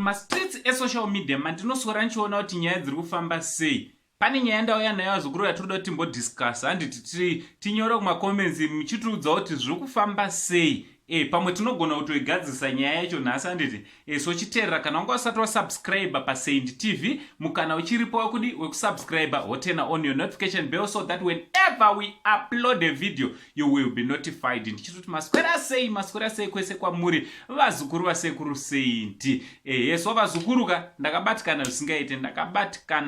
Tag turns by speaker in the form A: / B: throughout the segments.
A: mastreets esocial media mandinoswera ndichiona kuti nyaya dziri kufamba sei. Pane nyaya ndauya nayo azukuru yatinoda kuti timbodiscuss handiti tinyore kumacomments muchitiudza kuti zviri kufamba sei. Pamwe tinogona kutoigadzisa nyaya yacho nhasi handiti. So chiteerera kana wanga usati wasubscribe paSaint TV mukana uchiripo wakudi wekusubscribe hotena on your notification bell so that whenever we upload a video you will be notified. Ndichiti maswera sei kwese kwamuri vazukuru vasekuru Saint. So vazukuruka ndakabatikana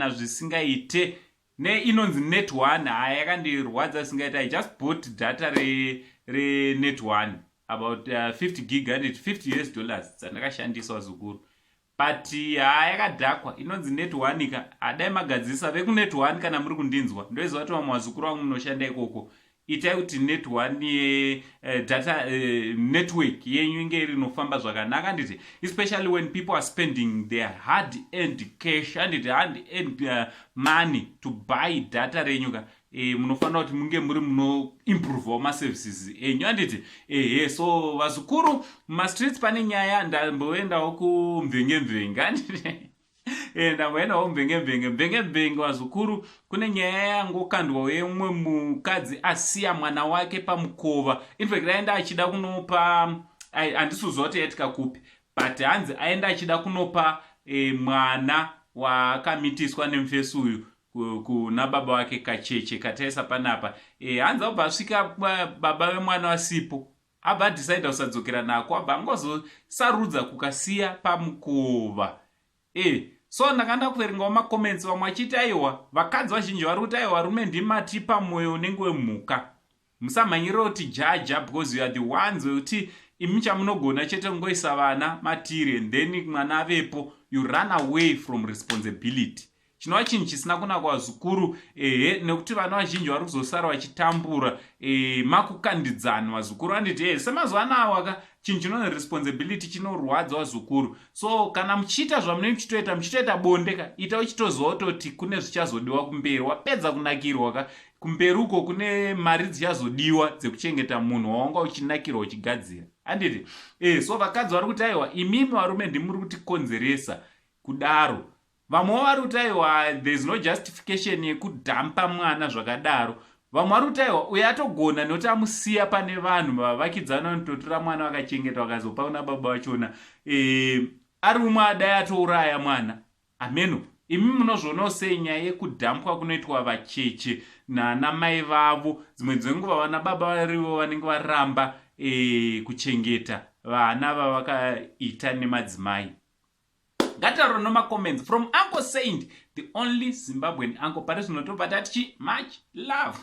A: zvisingaite ne inonzi net 1 yakandirwadza singaita. I just bought data re net 1 about 50 gig and $50 dzandakashandisa zukuru, but yakadhakwa inonzi net 1 ka adai magadzisa veku net 1 kana muri kundinzwa ndoiziva kuti vamwe vazukuru vangu munoshanda ikoko itai kuti net 1 ye data network yenyu inge iri inofamba zvakanaka nditi, especially when people are spending their hard earned cash and hard earned money to buy data renyu ka munofanira kuti munge muri muno improve ma services enyu handiti. So vazukuru mastreets pane nyaya ndamboendawo kumvenge handiti. Ndamboendawo mvenge vazukuru. Kune nyaya yangokandwa yemwe mukadzi asiya mwana wake pamukova. In fact aenda achida kunopa handisuzwa kuti yatika kupi, but hanzi aenda achida kunopa mwana wakamitiswa nemufesu uyu kuna baba wake kacheche kataisa panapa. Hanzi abva asvika baba vemwana wasipo abva decide usadzokera nako, abva angozosarudza kukasiya pamukova. So ndakanda kuverengawo macomments vamwe achiti aiwa vakadzi vazhinji vari kuti aiwa rume ndimati pamwoyo unenge wemhuka, musamhanyira kuti jaja because you are the ones wekuti imi chamunogona chete kungoisa vana matiri and then mwana avepo you run away from responsibility. Chinova chinhu chisina kunaka vazukuru nekuti vana vazhinji vari kuzosara vachitambura makukandidzana vazukuru handiti. Semazuva anawa chinhu chinonzi responsibility chinorwadza vazukuru. So kana muchiita zvamunenge muchitoita bonde ka ita uchitoziva kutoti kune zvichazodiwa kumberi. Wapedza kunakirwa ka kumberi uko kune mari dzichazodiwa dzekuchengeta munhu wawanga uchinakirwa uchigadzira handiti. So vakadzi vari kuti aiwa imimi varume ndimuri kutikonzeresa kudaro. Vamwe vari kuti aiwa there is no justification yekudhampa mwana zvakadaro. Vamwe vari kuti aiwa uyo atogona nekuti amusiya pane vanhu vavakidzana vanototora mwana vakachengeta vakazopa kuna baba vachona ari umwe adai atouraya mwana. Ameno imi munozvionawo sei nyaya yekudhampwa kunoitwa vacheche nanamai vavo. Dzimwe dzenguva vana baba varivo vanenge varamba kuchengeta vana vavakaita nemadzimai. Ngataro no comments from Uncle Saint, the only Zimbabwean uncle. Paris no to patati much love.